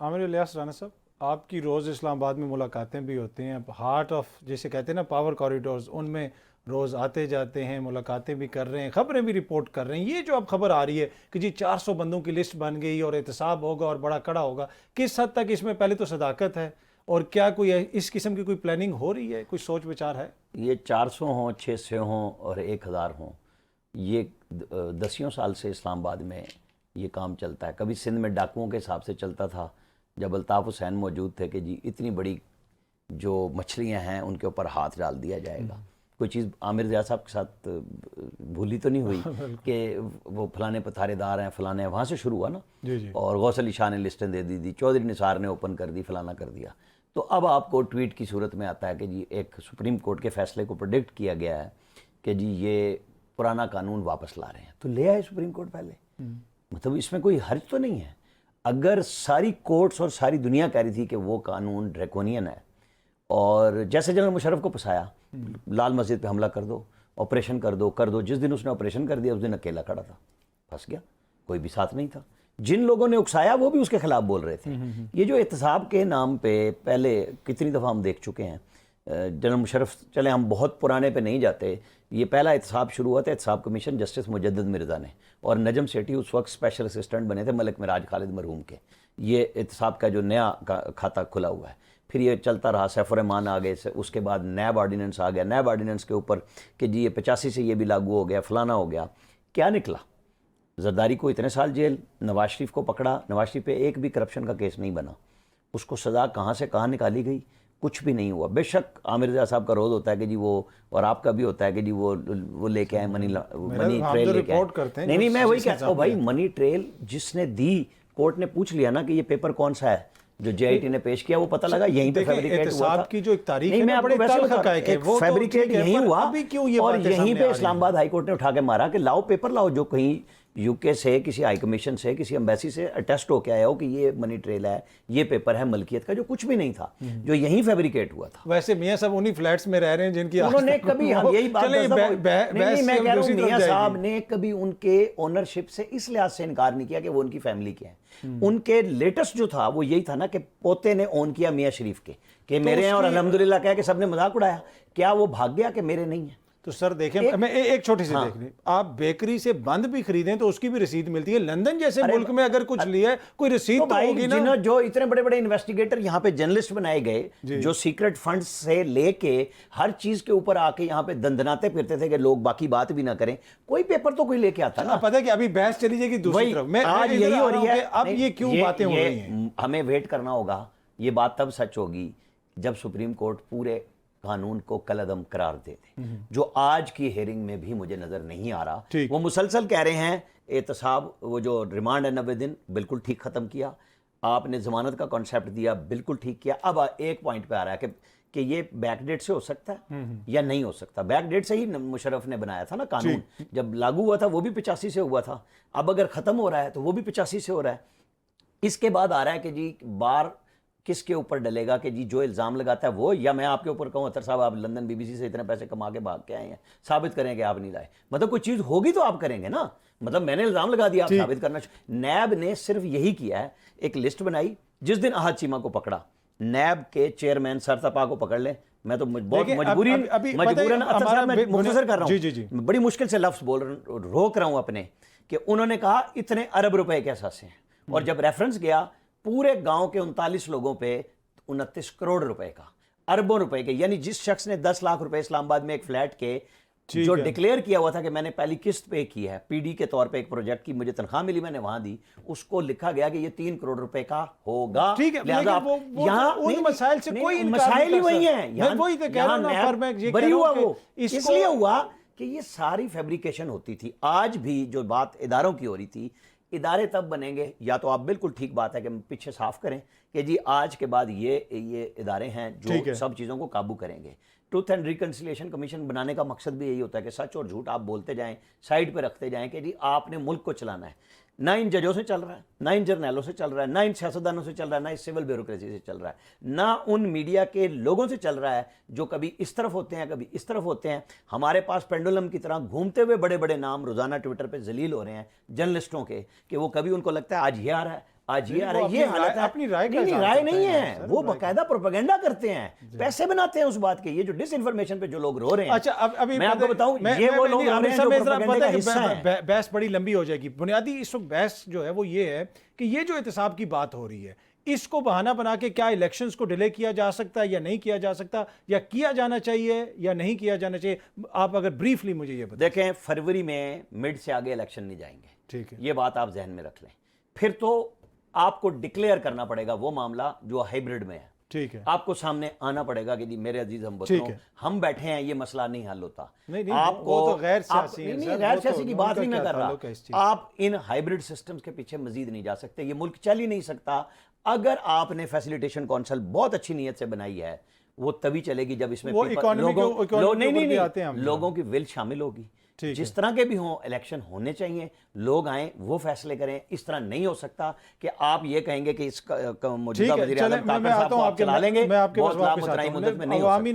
عامر الیاس رانا صاحب، آپ کی روز اسلام آباد میں ملاقاتیں بھی ہوتی ہیں، ہارٹ آف جیسے کہتے ہیں نا پاور کوریڈورز، ان میں روز آتے جاتے ہیں، ملاقاتیں بھی کر رہے ہیں، خبریں بھی رپورٹ کر رہے ہیں۔ یہ جو اب خبر آ رہی ہے کہ جی 400 بندوں کی لسٹ بن گئی اور احتساب ہوگا اور بڑا کڑا ہوگا، کس حد تک اس میں پہلے تو صداقت ہے اور کیا کوئی اس قسم کی کوئی پلاننگ ہو رہی ہے، کوئی سوچ وچار ہے؟ یہ 400 ہوں، 600 ہوں اور 1000 ہوں، یہ دسیوں سال سے اسلام آباد میں یہ کام چلتا ہے۔ کبھی سندھ میں ڈاکوؤں کے حساب سے چلتا تھا جب الطاف حسین موجود تھے کہ جی اتنی بڑی جو مچھلیاں ہیں ان کے اوپر ہاتھ ڈال دیا جائے گا۔ کوئی چیز عامر ضیاء صاحب کے ساتھ بھولی تو نہیں ہوئی کہ وہ فلانے پتھارے دار ہیں، فلانے وہاں سے شروع ہوا نا، اور غوث علی شاہ نے لسٹیں دے دی، چودھری نثار نے اوپن کر دی، فلانا کر دیا۔ تو اب آپ کو ٹویٹ کی صورت میں آتا ہے کہ جی ایک سپریم کورٹ کے فیصلے کو پروڈکٹ کیا گیا ہے کہ جی یہ پرانا قانون واپس لا رہے ہیں، تو لے آئے سپریم کورٹ پہلے۔ مطلب اس میں کوئی حرج تو نہیں ہے۔ اگر ساری کورٹس اور ساری دنیا کہہ رہی تھی کہ وہ قانون ڈریکونین ہے، اور جیسے جنرل مشرف کو پھنسایا، لال مسجد پہ حملہ کر دو، آپریشن کر دو، جس دن اس نے آپریشن کر دیا اس دن اکیلا کھڑا تھا، پھنس گیا، کوئی بھی ساتھ نہیں تھا۔ جن لوگوں نے اکسایا وہ بھی اس کے خلاف بول رہے تھے۔ یہ جو احتساب کے نام پہ پہلے کتنی دفعہ ہم دیکھ چکے ہیں، جنرل مشرف، چلیں ہم بہت پرانے پہ نہیں جاتے، یہ پہلا احتساب شروع ہوا تھا احتساب کمیشن جسٹس مجدد مرزا نے، اور نجم سیٹھی اس وقت اسپیشل اسسٹنٹ بنے تھے ملک معراج خالد مرحوم کے۔ یہ احتساب کا جو نیا کھاتہ کھلا ہوا ہے، پھر یہ چلتا رہا، سیف الرحمان آ گئے، اس کے بعد نیب آرڈیننس آ گیا، نیب آرڈیننس کے اوپر کہ جی یہ 85 سے یہ بھی لاگو ہو گیا، فلانا ہو گیا۔ کیا نکلا؟ زرداری کو اتنے سال جیل، نواز شریف کو پکڑا، نواز شریف پہ ایک بھی کرپشن کا کیس نہیں بنا، اس کو سزا کہاں سے کہاں نکالی گئی، کچھ بھی نہیں ہوا۔ بے شک عامر ضیاء صاحب کا روز ہوتا ہے کہ جی وہ، اور آپ کا بھی ہوتا ہے کہ جی وہ لے کے آئے منی ٹریل لے کے آئے۔ نہیں میں وہی کہتا ہوں بھائی، منی ٹریل جس نے دی، کورٹ نے پوچھ لیا نا کہ یہ پیپر کون سا ہے جو جے آئی ٹی نے پیش کیا، وہ پتہ لگا یہیں پہ فیبریکیٹ ہوا تھا۔ کی جو ایک تاریخ نہیں، میں آپ کو ویسے بتا ایک فیبریکیٹ یہیں ہوا، اور یہیں پہ اسلام آباد ہائی کورٹ نے اٹھا کے مارا کہ لاؤ پیپر لاؤ جو کہیں یو کے سے، کسی ہائی کمیشن سے، کسی امبیسی سے اٹیسٹ ہو کے آیا ہو کہ یہ منی ٹریل ہے، یہ پیپر ہے ملکیت کا، جو کچھ بھی نہیں تھا، جو یہیں فیبریکیٹ ہوا تھا۔ ویسے میاں صاحب انہی فلیٹس میں رہ رہے ہیں جن کی انہوں نے کبھی، ہم یہی بات نہیں، میں کہہ رہا ہوں میاں صاحب نے کبھی ان کے اونرشپ سے اس لحاظ سے انکار نہیں کیا کہ وہ ان کی فیملی کے ہیں۔ ان کے لیٹسٹ جو تھا وہ یہی تھا نا کہ پوتے نے اون کیا میاں شریف کے کہ میرے ہیں، اور الحمدللہ کہہ کے سب نے مذاق اڑایا۔ کیا وہ بھاگ گیا کہ میرے نہیں ہیں؟ تو سر دیکھیں، میں ایک چھوٹی سی دیکھ لیں، آپ بیکری سے بند بھی خریدیں تو اس کی بھی رسید ملتی ہے۔ لندن جیسے ملک میں اگر کچھ لیا ہے کوئی رسید تو ہوگی نا۔ جو اتنے بڑے بڑے انویسٹیگیٹر یہاں پہ جرنلسٹ بنائے گئے جو سیکرٹ فنڈ سے لے کے ہر چیز کے اوپر آ کے یہاں پہ دندناتے پھرتے تھے کہ لوگ باقی بات بھی نہ کریں، کوئی پیپر تو کوئی لے کے آتا نا۔ پتہ ہے کہ ابھی بحث چلی جائے گی دوسری طرف، آج یہی ہو رہی ہے۔ اب یہ کیوں باتیں ہو رہی ہیں؟ ہمیں ویٹ کرنا ہوگا، یہ بات تب سچ ہوگی جب سپریم کورٹ پورے قانون کو کالعدم قرار دے دے، جو آج کی ہیئرنگ میں بھی مجھے نظر نہیں آ رہا۔ وہ مسلسل کہہ رہے ہیں احتساب، وہ جو ریمانڈ ہے 90 دن، بالکل ٹھیک ختم کیا، آپ نے ضمانت کا کانسیپٹ دیا، بالکل ٹھیک کیا۔ اب ایک پوائنٹ پہ آ رہا ہے کہ یہ بیک ڈیٹ سے ہو سکتا ہے یا نہیں ہو سکتا۔ بیک ڈیٹ سے ہی مشرف نے بنایا تھا نا قانون، جب لاگو ہوا تھا وہ بھی 85 سے ہوا تھا، اب اگر ختم ہو رہا ہے تو وہ بھی 85 سے ہو رہا ہے۔ اس کے بعد آ رہا ہے کہ جی بار کس کے اوپر ڈلے گا کہ جی جو الزام لگاتا ہے وہ، یا میں آپ کے اوپر کہوں اطہر صاحب آپ لندن بی بی سی سے اتنے پیسے کما کے بھاگ کے آئے ہیں، ثابت کریں کہ آپ نہیں لائے۔ مطلب کوئی چیز ہوگی تو آپ کریں گے نا، مطلب میں نے الزام لگا دیا، آپ ثابت کرنا۔ نیب نے صرف یہی کیا ہے، ایک لسٹ بنائی، جس دن احد چیمہ کو پکڑا، نیب کے چیئرمین سرتپا کو پکڑ لیں۔ میں تو بہت مجبوراً اطہر صاحب میں مختصر کر رہا ہوں، بڑی مشکل سے لفظ بول رہا ہوں، روک رہا ہوں اپنے، کہ انہوں نے کہا اتنے ارب روپے کے اثاثے ہیں، اور جب ریفرنس گیا پورے گاؤں کے 39 لوگوں پہ 29 کروڑ روپے کا، اربوں روپے کے، یعنی جس شخص نے 10 لاکھ روپے اسلام آباد میں ایک فلیٹ کے جو ڈکلیئر کیا ہوا تھا کہ میں نے پہلی قسط پے کی ہے، پی ڈی کے طور پہ ایک پروجیکٹ کی مجھے تنخواہ ملی، میں نے وہاں دی، اس کو لکھا گیا کہ یہ 3 کروڑ روپے کا ہوگا۔ لہٰذا یہاں ان مسائل سے کوئی مسائل ہی وہی ہیں، یہاں بری ہوا، وہ اس لیے ہوا کہ یہ ساری فیبریکیشن ہوتی تھی۔ آج بھی جو بات اداروں کی ہو رہی تھی، ادارے تب بنیں گے، یا تو آپ بالکل ٹھیک بات ہے کہ پیچھے صاف کریں کہ جی آج کے بعد یہ ادارے ہیں جو سب چیزوں کو قابو کریں گے۔ ٹروتھ اینڈ ریکنسیلیشن کمیشن بنانے کا مقصد بھی یہی ہوتا ہے کہ سچ اور جھوٹ آپ بولتے جائیں، سائڈ پہ رکھتے جائیں کہ جی آپ نے ملک کو چلانا ہے۔ نہ ان ججوں سے چل رہا ہے، نہ ان جرنیلوں سے چل رہا ہے، نہ ان سیاستدانوں سے چل رہا ہے، نہ اس سول بیوروکریسی سے چل رہا ہے، نہ ان میڈیا کے لوگوں سے چل رہا ہے جو کبھی اس طرف ہوتے ہیں کبھی اس طرف ہوتے ہیں۔ ہمارے پاس پینڈولم کی طرح گھومتے ہوئے بڑے بڑے نام روزانہ ٹویٹر پہ ذلیل ہو رہے ہیں جرنلسٹوں کے، کہ وہ کبھی ان کو لگتا ہے آج یہ آ رہا ہے، آج یہ آ وہ رہا ہے، یہ حالت ہے. اپنی رائے کا نہیں اظہار رائے کرتے نہیں ہیں ہے، سر، وہ رائے باقاعدہ پروپیگنڈا کرتے ہیں، پیسے بناتے ہیں اس بات کے. یہ جو ڈس انفارمیشن پہ جو لوگ رو رہے ہیں، اچھا ابھی میں آپ کو بتاؤں یہ وہ لوگ رو رہے ہیں جو پروپیگنڈے کا حصہ ہیں. بحث بڑی لمبی ہو جائے گی. بنیادی اس وقت بحث جو ہے وہ یہ ہے کہ یہ جو احتساب کی بات ہو رہی ہے، اس کو بہانہ بنا کے کیا الیکشنز کو ڈیلے کیا جا سکتا ہے یا نہیں کیا جا سکتا، یا کیا جانا چاہیے یا نہیں کیا جانا چاہیے؟ آپ اگر بریفلی مجھے یہ بتائیں. دیکھیں فروری میں مڈ سے آگے الیکشن نہیں جائیں گے، ٹھیک ہے، یہ بات آپ ذہن میں رکھ لیں. پھر تو آپ کو ڈکلیئر کرنا پڑے گا وہ معاملہ جو ہائبرڈ میں ہے. ٹھیک ہے، آپ کو سامنے آنا پڑے گا کہ جی میرے عزیز ہم بتوں ہم بیٹھے ہیں، یہ مسئلہ نہیں حل ہوتا. نہیں آپ کو وہ تو غیر سیاسی ہیں نہیں سر، غیر وہ سیاسی تو کی ان بات کا نہیں میں کیا کر رہا. تعلق ہے اس چیز؟ آپ ان ہائبرڈ سسٹمز کے پیچھے مزید نہیں جا سکتے، یہ ملک چل ہی نہیں سکتا. اگر آپ نے فیسیلیٹیشن کونسل بہت اچھی نیت سے بنائی ہے، وہ تبھی چلے گی جب اس میں وہ اکانومی کے اوپر بھی آتے ہیں ہم. لوگوں کی ول شامل ہوگی. جس طرح کے بھی ہوں الیکشن ہونے چاہیے، لوگ آئیں وہ فیصلے کریں. اس طرح نہیں ہو سکتا کہ آپ یہ کہیں گے کہ اس موجودہ وزیر اعظم طاقت صاحب کو آپ چلا لیں گے، بہت لامتنائی مدت میں نہیں ہو سکتا.